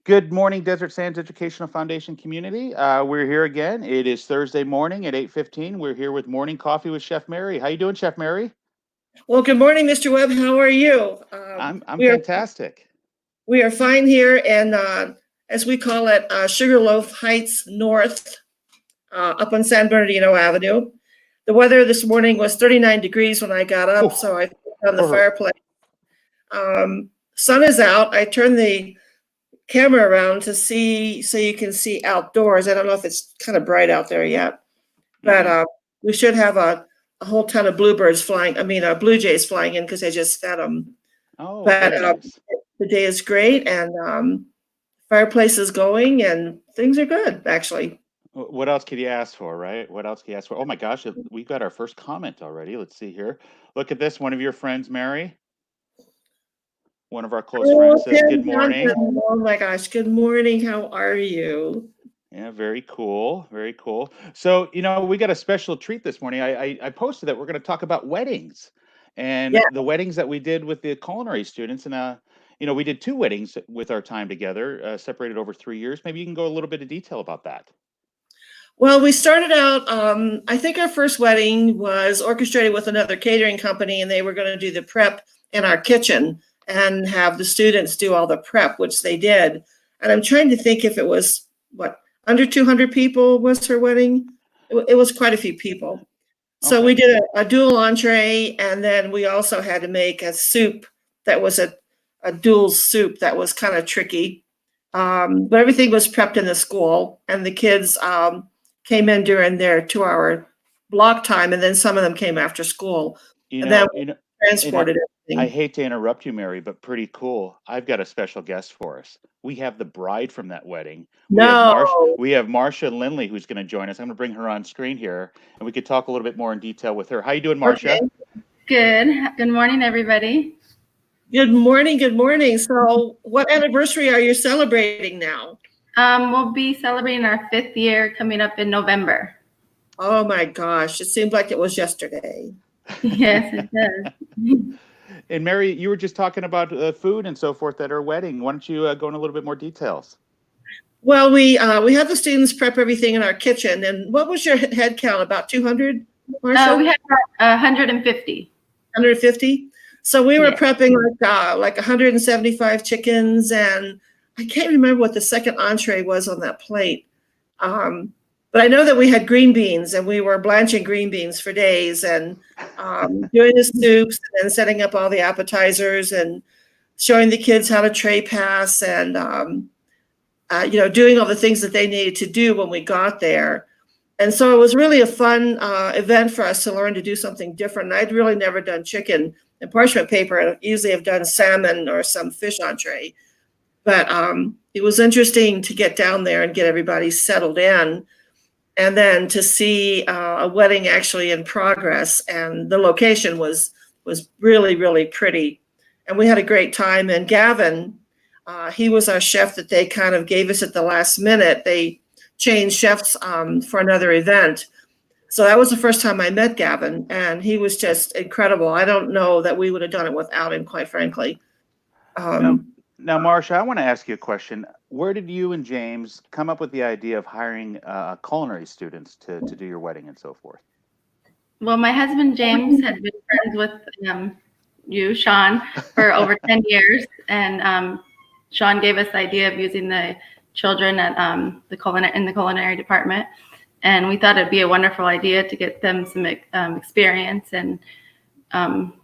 Good morning, Desert Sands Educational Foundation community. We're here again. It is Thursday morning at 8:15. We're here with Morning Coffee with Chef Mary. How you doing, Chef Mary? Well, good morning, Mr. Webb. How are you? I'm we are fantastic. we are fine here, and as we call it, Sugarloaf Heights North, up on San Bernardino Avenue. The weather this morning was 39 degrees when I got up, so I put on the fireplace. Sun is out. I turned the camera around to see so you can see outdoors. I don't know if it's kind of bright out there yet, but we should have a whole ton of bluebirds flying. I mean, blue jays flying in because I just fed them. Oh, But very nice. the day is great, and fireplace is going, and things are good, actually. What else could you ask for, right? What else could you ask for? Oh my gosh, we've got our first comment already. Let's see here. Look at this. One of your friends, Mary. One of our close friends says, Tim "Good morning." Johnson. Oh my gosh, good morning. How are you? Yeah, very cool. Very cool. So, we got a special treat this morning. I posted that we're going to talk about weddings and Yeah. the weddings that we did with the culinary students. And, we did two weddings with our time together, separated over 3 years. Maybe you can go a little bit of detail about that. Well, we started out, I think our first wedding was orchestrated with another catering company, and they were going to do the prep in our kitchen and have the students do all the prep, which they did. And I'm trying to think if it was, under 200 people was her wedding? It was quite a few people. So we did a dual entree, and then we also had to make a soup that was a dual soup that was kind of tricky. But everything was prepped in the school, and the kids came in during their 2-hour block time, and then some of them came after school. And then we transported everything. I hate to interrupt you, Mary, but pretty cool. I've got a special guest for us. We have the bride from that wedding. We have Marcia Lindley, who's going to join us. I'm going to bring her on screen here, and we could talk a little bit more in detail with her. How you doing, Marcia? Okay. Good. Good morning, everybody. Good morning. Good morning. So what anniversary are you celebrating now? We'll be celebrating our 5th year coming up in November. Oh my gosh, it seemed like it was yesterday. Yes, it does. And Mary, you were just talking about food and so forth at our wedding. Why don't you go into a little bit more details? Well, we had the students prep everything in our kitchen. And what was your head count? About 200, Marcia? We had about 150. 150? So we were prepping like 175 chickens, and I can't remember what the second entree was on that plate. But I know that we had green beans, and we were blanching green beans for days, and doing the soups, and then setting up all the appetizers, and showing the kids how to tray pass, and doing all the things that they needed to do when we got there. And so it was really a fun event for us to learn to do something different. I'd really never done chicken and parchment paper. I usually have done salmon or some fish entree. But it was interesting to get down there and get everybody settled in, and then to see a wedding actually in progress. And the location was really, really pretty. And we had a great time. And Gavin, he was our chef that they kind of gave us at the last minute. They changed chefs for another event. So that was the first time I met Gavin, and he was just incredible. I don't know that we would have done it without him, quite frankly. Now, Marcia, I want to ask you a question. Where did you and James come up with the idea of hiring culinary students to do your wedding and so forth? Well, my husband, James, had been friends with you, Sean, for over 10 years. And Sean gave us the idea of using the children at in the culinary department. And we thought it'd be a wonderful idea to get them some experience, and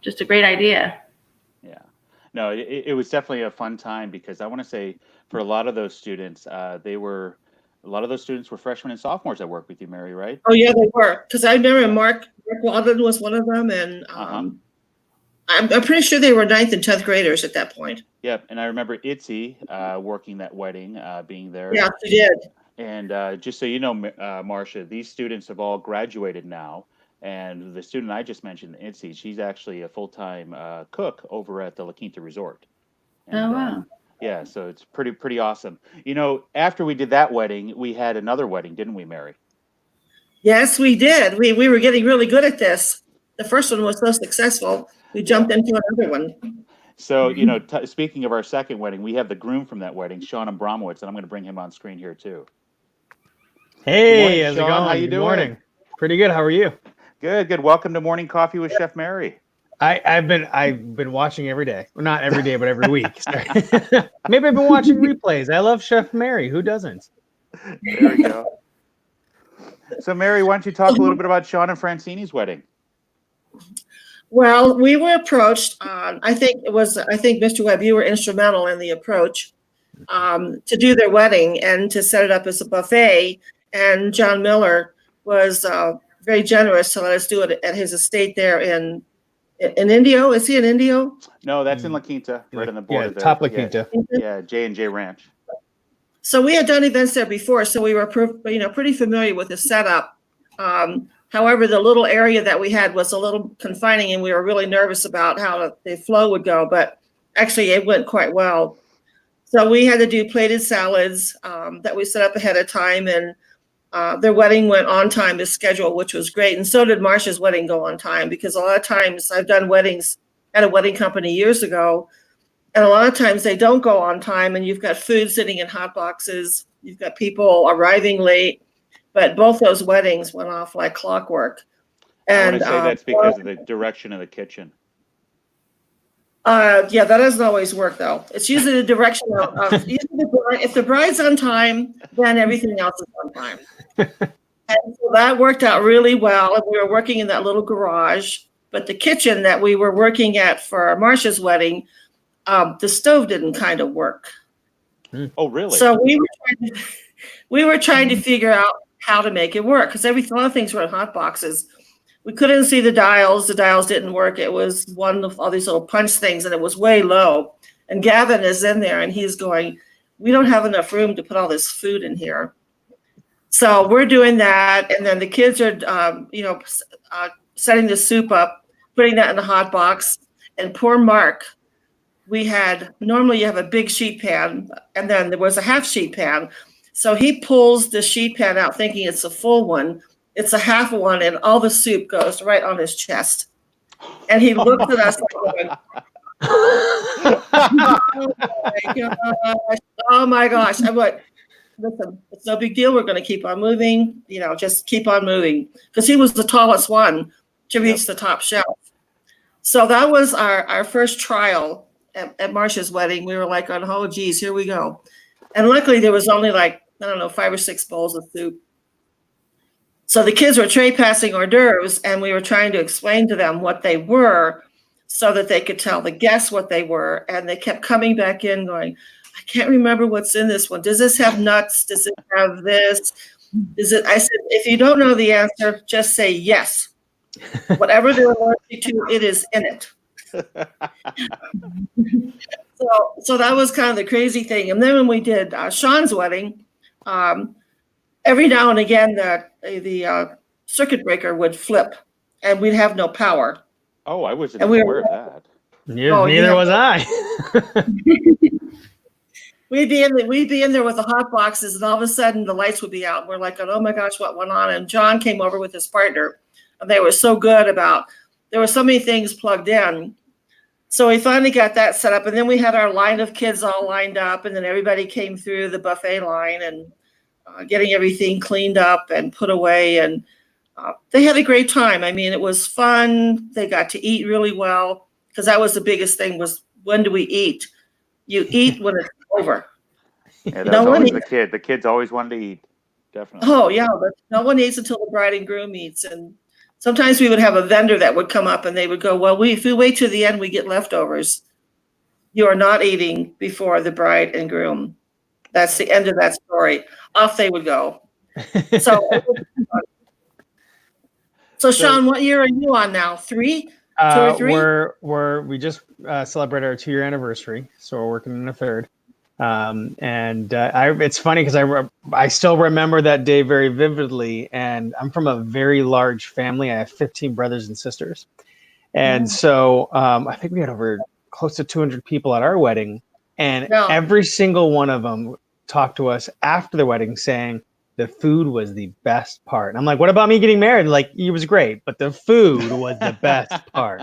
just a great idea. Yeah, no, it was definitely a fun time, because I want to say for a lot of those students, were freshmen and sophomores that worked with you, Mary, right? Oh yeah, they were. Because I remember Mark Waldron was one of them, and I'm pretty sure they were 9th and 10th graders at that point. Yep, and I remember Itzy working that wedding, being there. Yeah, she did. And just so you know, Marcia, these students have all graduated now. And the student I just mentioned, Itzy, she's actually a full-time cook over at the La Quinta Resort. And, oh, wow. Yeah, so it's pretty awesome. After we did that wedding, we had another wedding, didn't we, Mary? Yes, we did. We were getting really good at this. The first one was so successful, we jumped into another one. So, speaking of our second wedding, we have the groom from that wedding, Sean Abramowitz, and I'm going to bring him on screen here too. Hey, morning, how's Sean. it going? How you Good doing? Morning. Pretty good. How are you? Good. Welcome to Morning Coffee with Chef Mary. I've been watching every day. Well, not every day, but every week. Sorry. Maybe I've been watching replays. I love Chef Mary. Who doesn't? There we go. So, Mary, why don't you talk a little bit about Sean and Francine's wedding? Well, we were approached. I think Mr. Webb, you were instrumental in the approach to do their wedding and to set it up as a buffet. And John Miller was very generous to let us do it at his estate there in Indio. Is he in Indio? No, that's in La Quinta, right on the border there. Top La Quinta. Yeah, J&J Ranch. So we had done events there before, so we were pretty familiar with the setup. However, the little area that we had was a little confining, and we were really nervous about how the flow would go. But actually, it went quite well. So we had to do plated salads that we set up ahead of time, and their wedding went on time to schedule, which was great. And so did Marcia's wedding go on time, because a lot of times I've done weddings at a wedding company years ago, and a lot of times they don't go on time, and you've got food sitting in hot boxes. You've got people arriving late, but both those weddings went off like clockwork. And I want to say that's because of the direction of the kitchen. Yeah, that doesn't always work though. It's usually the direction of if the bride's on time, then everything else is on time. And so that worked out really well. And we were working in that little garage, but the kitchen that we were working at for Marcia's wedding, the stove didn't kind of work. Oh, really? So we were trying to figure out how to make it work, because a lot of things were in hot boxes. We couldn't see the dials. The dials didn't work. It was one of all these little punch things, and it was way low. And Gavin is in there, and he's going, we don't have enough room to put all this food in here. So we're doing that, and then the kids are, setting the soup up, putting that in the hot box. And poor Mark, normally you have a big sheet pan, and then there was a half sheet pan. So he pulls the sheet pan out thinking it's a full one. It's a half one, and all the soup goes right on his chest. And he looks at us like, oh my gosh. I'm like, listen, it's no big deal. We're going to keep on moving, just keep on moving. Because he was the tallest one to reach the top shelf. So that was our first trial at Marcia's wedding. We were like, oh, geez, here we go. And luckily there was only 5 or 6 bowls of soup. So the kids were tray passing hors d'oeuvres, and we were trying to explain to them what they were so that they could tell the guests what they were. And they kept coming back in going, I can't remember what's in this one. Does this have nuts? Does it have this? I said, if you don't know the answer, just say yes. Whatever they're allergic to, it is in it. So that was kind of the crazy thing. And then when we did Sean's wedding, every now and again the circuit breaker would flip, and we'd have no power. Oh, I wasn't aware of that. Neither was I. We'd be in there with the hot boxes, and all of a sudden the lights would be out. We're like, oh my gosh, what went on? And John came over with his partner, and they were so good about, there were so many things plugged in. So we finally got that set up, and then we had our line of kids all lined up, and then everybody came through the buffet line and getting everything cleaned up and put away. And they had a great time. I mean, it was fun. They got to eat really well, because that was the biggest thing, was when do we eat? You eat when it's over. Yeah, that's always the kid. The kids always wanted to eat. Definitely. Oh, yeah. But no one eats until the bride and groom eats. And sometimes we would have a vendor that would come up, and they would go, well, if we wait to the end, we get leftovers. You are not eating before the bride and groom. That's the end of that story. Off they would go. So Sean, what year are you on now? 3? 2 or 3? We just celebrated our 2-year anniversary, so we're working on a 3rd. It's funny because I still remember that day very vividly, and I'm from a very large family. I have 15 brothers and sisters, and so I think we had over close to 200 people at our wedding, and every single one of them talked to us after the wedding saying the food was the best part. And I'm like, what about me getting married? Like, it was great, but the food was the best part.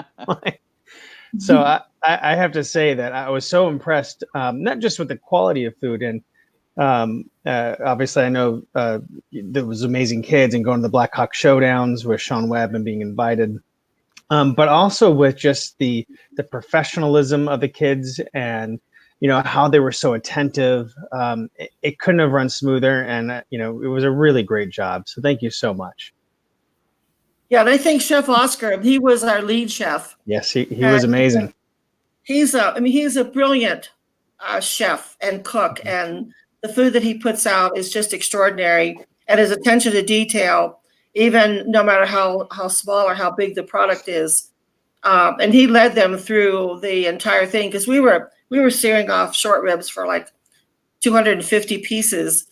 So I have to say that I was so impressed, not just with the quality of food, and obviously I know there was amazing kids and going to the Black Hawk Showdowns with Sean Webb and being invited, but also with just the professionalism of the kids and how they were so attentive. It couldn't have run smoother, and it was a really great job. So thank you so much. Yeah, and I think Chef Oscar, he was our lead chef. Yes, he was amazing. He's a brilliant chef and cook, and the food that he puts out is just extraordinary. And his attention to detail, even no matter how small or how big the product is. And he led them through the entire thing, because we were searing off short ribs for like 250 pieces,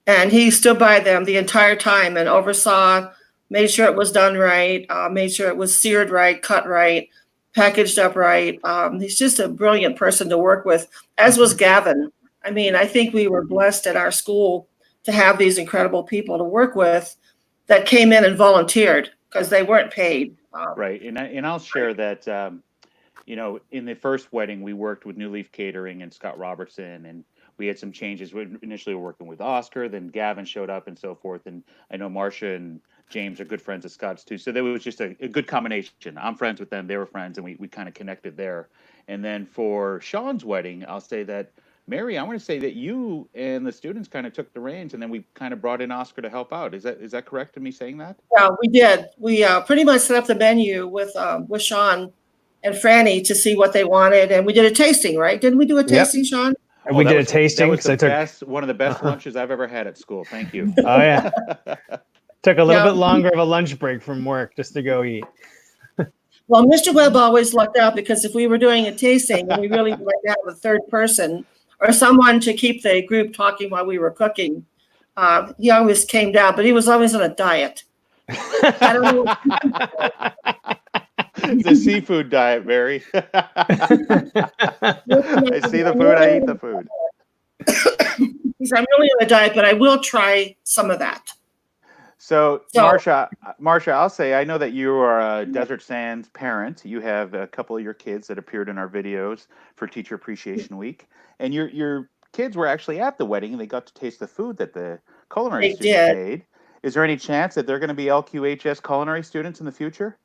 and he stood by them the entire time and oversaw, made sure it was done right, made sure it was seared right, cut right, packaged up right. He's just a brilliant person to work with, as was Gavin. I mean, I think we were blessed at our school to have these incredible people to work with that came in and volunteered because they weren't paid. Right, and I'll share that, in the first wedding, we worked with New Leaf Catering and Scott Robertson, and we had some changes. We initially were working with Oscar, then Gavin showed up and so forth, and I know Marcia and James are good friends of Scott's too. So there was just a good combination. I'm friends with them, they were friends, and we kind of connected there. And then for Sean's wedding, I'll say that, Mary, I want to say that you and the students kind of took the reins, and then we kind of brought in Oscar to help out. Is that correct in me saying that? Yeah, we did. We pretty much set up the menu with Sean and Franny to see what they wanted, and we did a tasting, right? Didn't we do a tasting, Sean? And we did a tasting. That was one of the best lunches I've ever had at school. Thank you. Oh yeah. Took a little bit longer of a lunch break from work just to go eat. Well, Mr. Webb always lucked out, because if we were doing a tasting and we really wanted to have a third person or someone to keep the group talking while we were cooking, he always came down, but he was always on a diet. I don't know. The seafood diet, Mary. I see the food, I eat the food. I'm really on a diet, but I will try some of that. So Marcia, I'll say, I know that you are a Desert Sands parent. You have a couple of your kids that appeared in our videos for Teacher Appreciation Week. And your kids were actually at the wedding, and they got to taste the food that the culinary students made. Is there any chance that they're going to be LQHS culinary students in the future?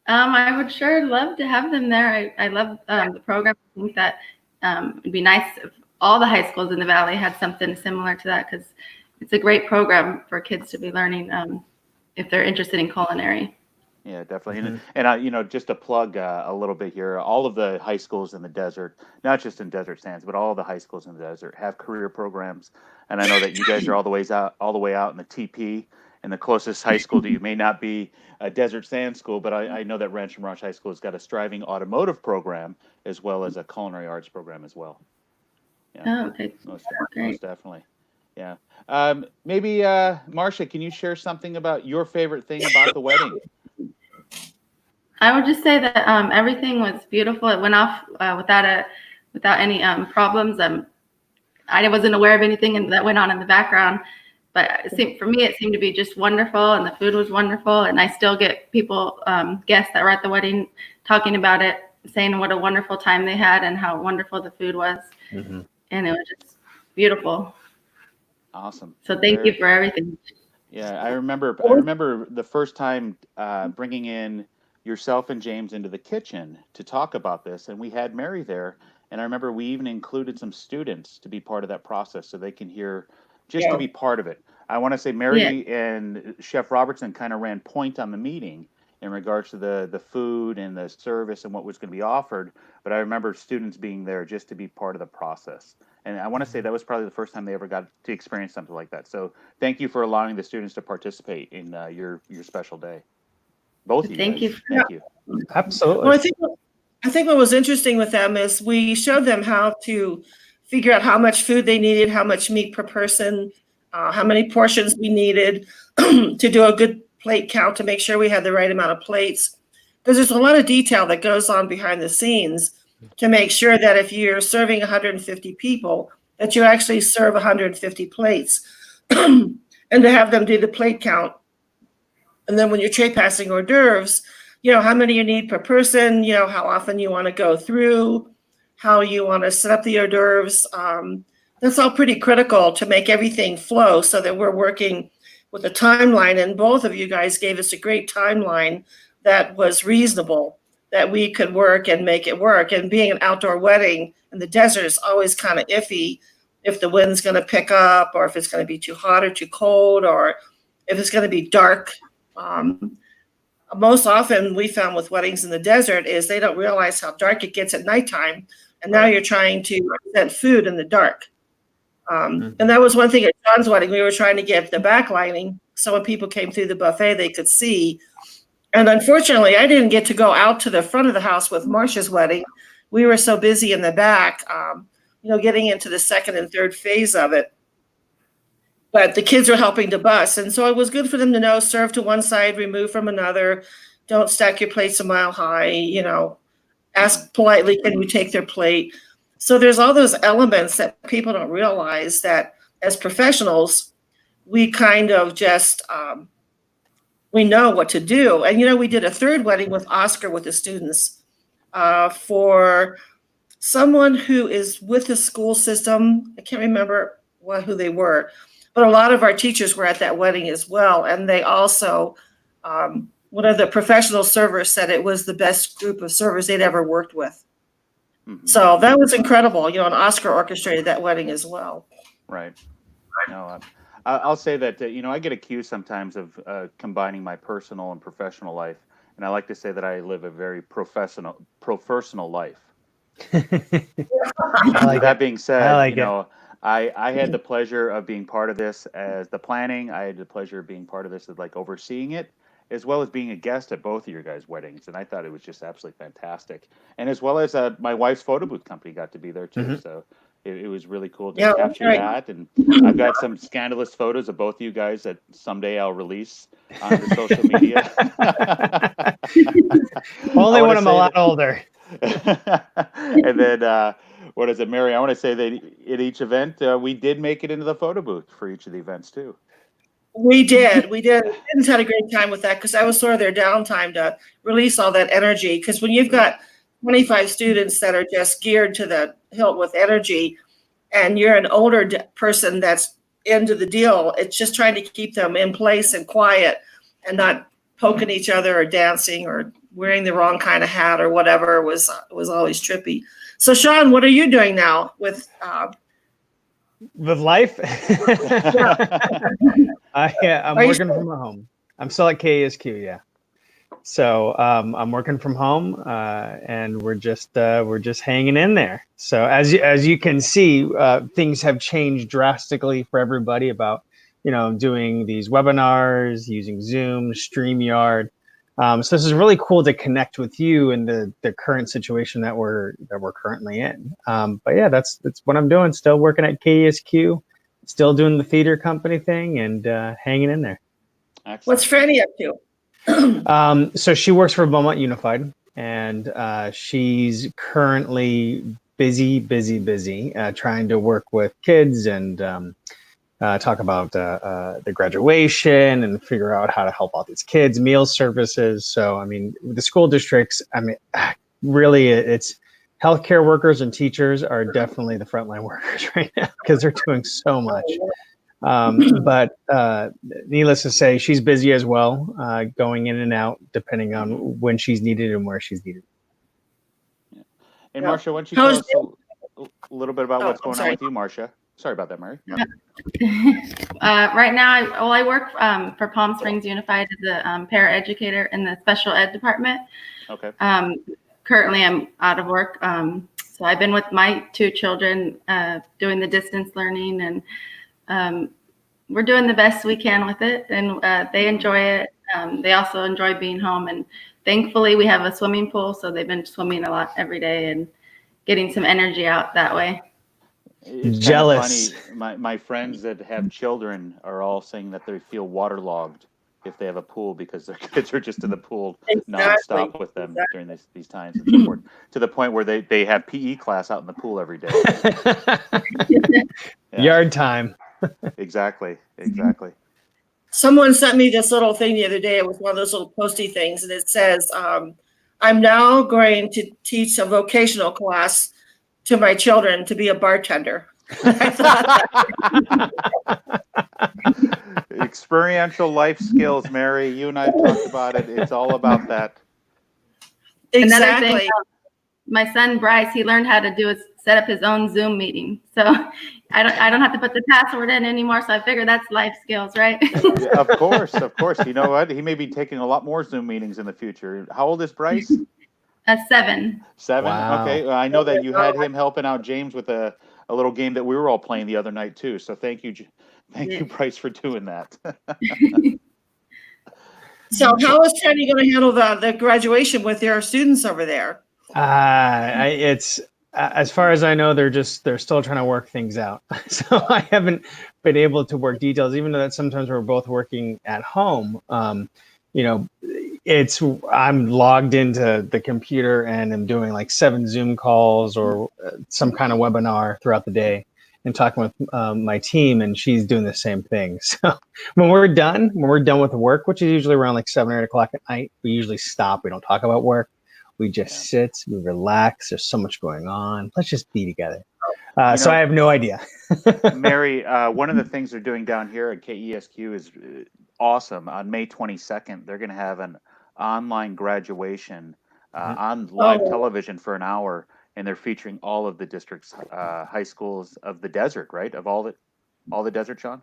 I would sure love to have them there. I love the program. I think that it'd be nice if all the high schools in the Valley had something similar to that, because it's a great program for kids to be learning if they're interested in culinary. Yeah, definitely. Mm-hmm. And just to plug a little bit here, all of the high schools in the desert, not just in Desert Sands, but all the high schools in the desert have career programs. And I know that you guys are all the way out in the TP, and the closest high school to you may not be a Desert Sands school, but I know that Rancho Mirage High School has got a striving automotive program as well as a culinary arts program as well. Yeah. Oh, okay. Most definitely. Yeah. Maybe, Marcia, can you share something about your favorite thing about the wedding? I would just say that everything was beautiful. It went off without any problems. I wasn't aware of anything that went on in the background, but for me, it seemed to be just wonderful, and the food was wonderful. And I still get people, guests that were at the wedding, talking about it, saying what a wonderful time they had and how wonderful the food was. Mm-hmm. And it was just beautiful. Awesome. So thank you for everything. Yeah, I remember the first time bringing in yourself and James into the kitchen to talk about this, and we had Mary there, and I remember we even included some students to be part of that process so they can hear, just to be part of it. I want to say Mary and Chef Robertson kind of ran point on the meeting in regards to the food and the service and what was going to be offered, but I remember students being there just to be part of the process. And I want to say that was probably the first time they ever got to experience something like that. So thank you for allowing the students to participate in your special day. Both of you. Thank you. Thank you. Absolutely. Well, I think what was interesting with them is we showed them how to figure out how much food they needed, how much meat per person, how many portions we needed to do a good plate count to make sure we had the right amount of plates. Because there's a lot of detail that goes on behind the scenes to make sure that if you're serving 150 people, that you actually serve 150 plates, and to have them do the plate count. And then when you're tray passing hors d'oeuvres, how many you need per person, how often you want to go through, how you want to set up the hors d'oeuvres. That's all pretty critical to make everything flow so that we're working with a timeline. And both of you guys gave us a great timeline that was reasonable, that we could work and make it work. And being an outdoor wedding in the desert is always kind of iffy if the wind's going to pick up, or if it's going to be too hot or too cold, or if it's going to be dark. Most often we found with weddings in the desert is they don't realize how dark it gets at nighttime. And now you're trying to present food in the dark. And that was one thing at John's wedding. We were trying to get the backlighting so when people came through the buffet, they could see. And unfortunately, I didn't get to go out to the front of the house with Marcia's wedding. We were so busy in the back, getting into the second and third phase of it. But the kids were helping to bus. And so it was good for them to know, serve to one side, remove from another. Don't stack your plates a mile high, ask politely, can you take their plate? So there's all those elements that people don't realize that as professionals, we kind of just, we know what to do. And, we did a third wedding with Oscar with the students for someone who is with the school system. I can't remember who they were, but a lot of our teachers were at that wedding as well. And they also, one of the professional servers said it was the best group of servers they'd ever worked with. Mm-hmm. So that was incredible, and Oscar orchestrated that wedding as well. Right. No, I'll say that, I get accused sometimes of combining my personal and professional life. And I like to say that I live a very professional life. That being said, I had the pleasure of being part of this as the planning. I had the pleasure of being part of this as overseeing it, as well as being a guest at both of your guys' weddings. And I thought it was just absolutely fantastic. And as well as my wife's photo booth company got to be there too. Mm-hmm. So it was really cool to capture that. And I've got some scandalous photos of both of you guys that someday I'll release on the social media. Only when I'm a lot older. And then, what is it, Mary? I want to say that at each event, we did make it into the photo booth for each of the events too. We did. Students had a great time with that because that was sort of their downtime to release all that energy. Because when you've got 25 students that are just geared to the hilt with energy, and you're an older person that's into the deal, it's just trying to keep them in place and quiet and not poking each other or dancing or wearing the wrong kind of hat or whatever was always trippy. So Sean, what are you doing now with life? I'm working from home. I'm still at KESQ, yeah. So I'm working from home, and we're just hanging in there. So as you can see, things have changed drastically for everybody about doing these webinars, using Zoom, StreamYard. So this is really cool to connect with you in the current situation that we're currently in. But yeah, that's what I'm doing. Still working at KESQ, still doing the theater company thing, and hanging in there. Excellent. What's Franny up to? So she works for Beaumont Unified, and she's currently busy, trying to work with kids and talk about the graduation and figure out how to help out these kids, meal services. So, the school districts, really it's healthcare workers and teachers are definitely the frontline workers right now because they're doing so much. But needless to say, she's busy as well, going in and out depending on when she's needed and where she's needed. Yeah. And Marcia, why don't you tell us a little bit about what's going on with you, Marcia? Sorry about that, Mary. Yeah. Right now, I work for Palm Springs Unified as a paraeducator in the special ed department. Okay. Currently, I'm out of work. So I've been with my two children doing the distance learning, and we're doing the best we can with it, and they enjoy it. They also enjoy being home, and thankfully we have a swimming pool, so they've been swimming a lot every day and getting some energy out that way. It's jealous. Funny. My friends that have children are all saying that they feel waterlogged if they have a pool because their kids are just in the pool nonstop with them during these times and so forth, to the point where they have PE class out in the pool every day. Yeah. Yard time. Exactly. Someone sent me this little thing the other day. It was one of those little posty things, and it says, I'm now going to teach a vocational class to my children to be a bartender. I thought Experiential life skills, Mary. You and I have talked about it. It's all about that. Another thing, exactly. my son Bryce, he learned how to do is set up his own Zoom meeting. So I don't have to put the password in anymore. So I figure that's life skills, right? Yeah, of course. You know what? He may be taking a lot more Zoom meetings in the future. How old is Bryce? 7. 7. Wow. Okay. Well, I know that you had him helping out James with a little game that we were all playing the other night too. So thank you, Bryce, for doing that. So how is Teddy going to handle the graduation with your students over there? It's as far as I know, they're still trying to work things out. So I haven't been able to work details, even though that sometimes we're both working at home. You know, I'm logged into the computer and I'm doing like 7 Zoom calls or some kind of webinar throughout the day and talking with my team, and she's doing the same thing. So when we're done with work, which is usually around like 7 or 8 o'clock at night, we usually stop. We don't talk about work. We just sit, we relax. There's so much going on. Let's just be together. So I have no idea. Mary, one of the things they're doing down here at KESQ is awesome. On May 22nd, they're going to have an online graduation on live television for an hour, and they're featuring all of the district's high schools of the desert, right? Of all the desert, Sean?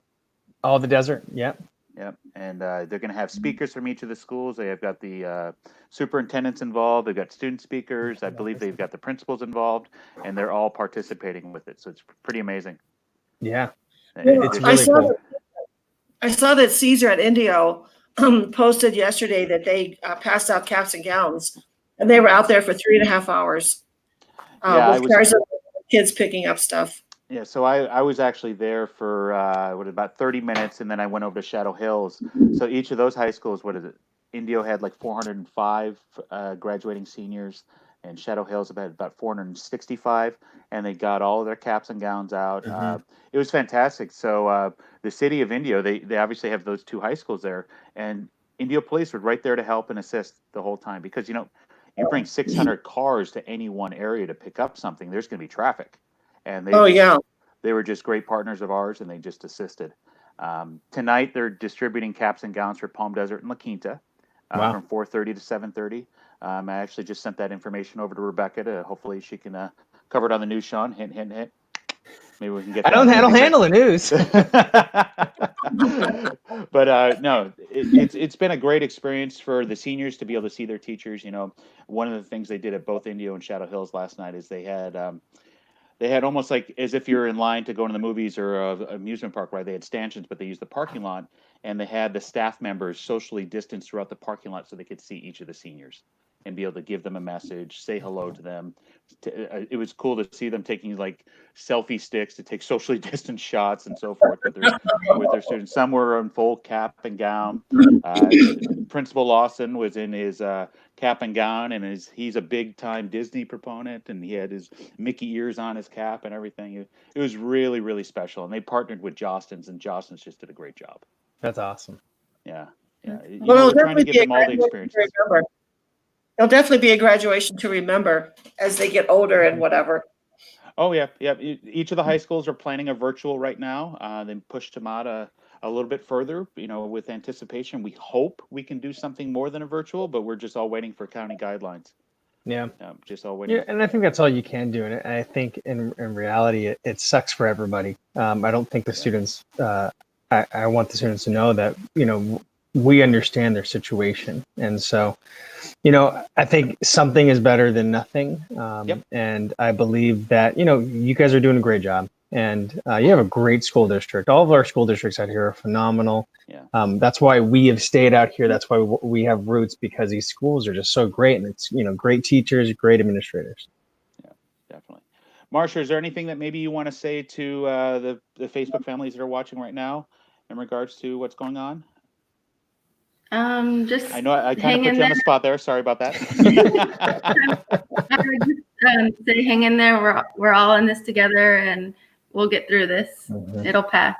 All the desert, yeah. Yep, and they're going to have speakers from each of the schools. They have got the superintendents involved. They've got student speakers. I believe they've got the principals involved, and they're all participating with it. So it's pretty amazing. Yeah, it's really cool. I saw that Caesar at Indio posted yesterday that they passed out caps and gowns, and they were out there for 3.5 hours with cars of kids picking up stuff. Yeah, so I was actually there for about 30 minutes, and then I went over to Shadow Hills. So each of those high schools, Indio had like 405 graduating seniors, and Shadow Hills had about 465, and they got all of their caps and gowns out. It was fantastic. So the city of Indio, they obviously have those 2 high schools there, and Indio Police were right there to help and assist the whole time, because you bring 600 cars to any one area to pick up something, there's going to be traffic. And they were just great partners of ours, and they just assisted. Tonight, they're distributing caps and gowns for Palm Desert and La Quinta from 4:30 to 7:30. I actually just sent that information over to Rebecca hopefully she can cover it on the news, Sean. Hint, hint, hint. Maybe we can get. I don't handle the news. But no, it's been a great experience for the seniors to be able to see their teachers. One of the things they did at both Indio and Shadow Hills last night is they had almost like as if you're in line to go to the movies or an amusement park, right? They had stanchions, but they used the parking lot, and they had the staff members socially distanced throughout the parking lot so they could see each of the seniors and be able to give them a message, say hello to them. It was cool to see them taking like selfie sticks to take socially distant shots and so forth with their students. Some were in full cap and gown. Principal Lawson was in his cap and gown, and he's a big time Disney proponent, and he had his Mickey ears on his cap and everything. It was really, really special, and they partnered with Jostens, and Jostens just did a great job. That's awesome. Yeah. Well, we're trying to give them all the experiences. It'll definitely be a graduation to remember as they get older and whatever. Oh, yeah. Each of the high schools are planning a virtual right now. Then pushed them out a little bit further, with anticipation. We hope we can do something more than a virtual, but we're just all waiting for county guidelines. Yeah. Just all waiting. Yeah, and I think that's all you can do. And I think in reality, it sucks for everybody. I don't think the students, I want the students to know that, we understand their situation. And so, I think something is better than nothing. And I believe that, you guys are doing a great job, and you have a great school district. All of our school districts out here are phenomenal. Yeah. That's why we have stayed out here. That's why we have roots, because these schools are just so great, and it's, great teachers, great administrators. Yeah, definitely. Marsha, is there anything that maybe you want to say to the Facebook families that are watching right now in regards to what's going on? Just I know I kind of put you on the spot there. Sorry about that. I would just say hang in there. We're all in this together, and we'll get through this. It'll pass.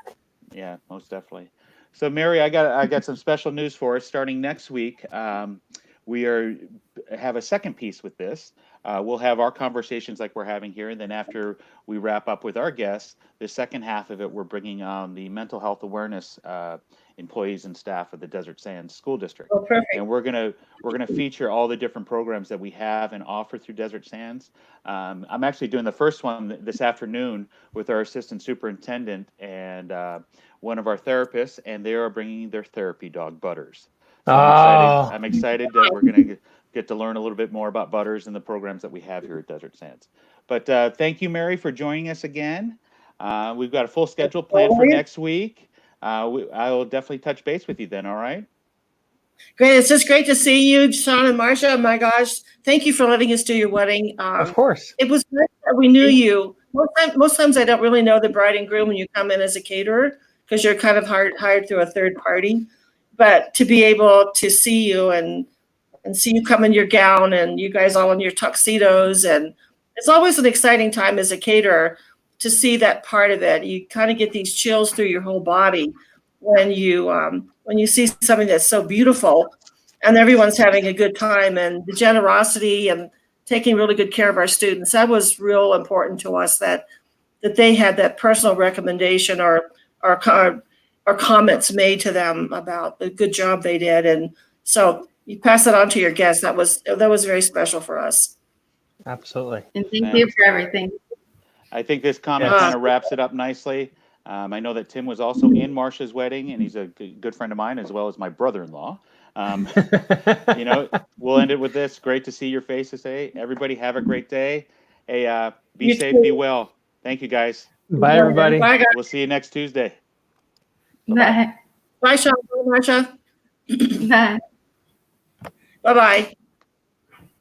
Yeah, most definitely. So Mary, I got some special news for us. Starting next week, we have a second piece with this. We'll have our conversations like we're having here, and then after we wrap up with our guests, the second half of it, we're bringing on the mental health awareness employees and staff of the Desert Sands School District. Oh, perfect. And we're gonna feature all the different programs that we have and offer through Desert Sands. I'm actually doing the first one this afternoon with our assistant superintendent and one of our therapists, and they are bringing their therapy dog, Butters. So I'm excited that we're going to get to learn a little bit more about Butters and the programs that we have here at Desert Sands. But thank you, Mary, for joining us again. We've got a full schedule planned for next week. I will definitely touch base with you then, all right? Great. It's just great to see you, Sean and Marcia. My gosh, thank you for letting us do your wedding. Of course. It was great that we knew you. Most times I don't really know the bride and groom when you come in as a caterer because you're kind of hired through a third party. But to be able to see you and see you come in your gown and you guys all in your tuxedos, and it's always an exciting time as a caterer to see that part of it. You kind of get these chills through your whole body when you see something that's so beautiful and everyone's having a good time, and the generosity and taking really good care of our students. That was real important to us, that they had that personal recommendation or comments made to them about the good job they did. And so you pass that on to your guests. That was very special for us. Absolutely. And thank you for everything. I think this comment kind of wraps it up nicely. I know that Tim was also in Marcia's wedding, and he's a good friend of mine as well as my brother-in-law. We'll end it with this. Great to see your faces today. Everybody have a great day. Hey, be safe, be well. Thank you, guys. Bye, everybody. Bye, guys. We'll see you next Tuesday. Bye. Bye, Sean. Bye, Marcia. Bye. Bye-bye.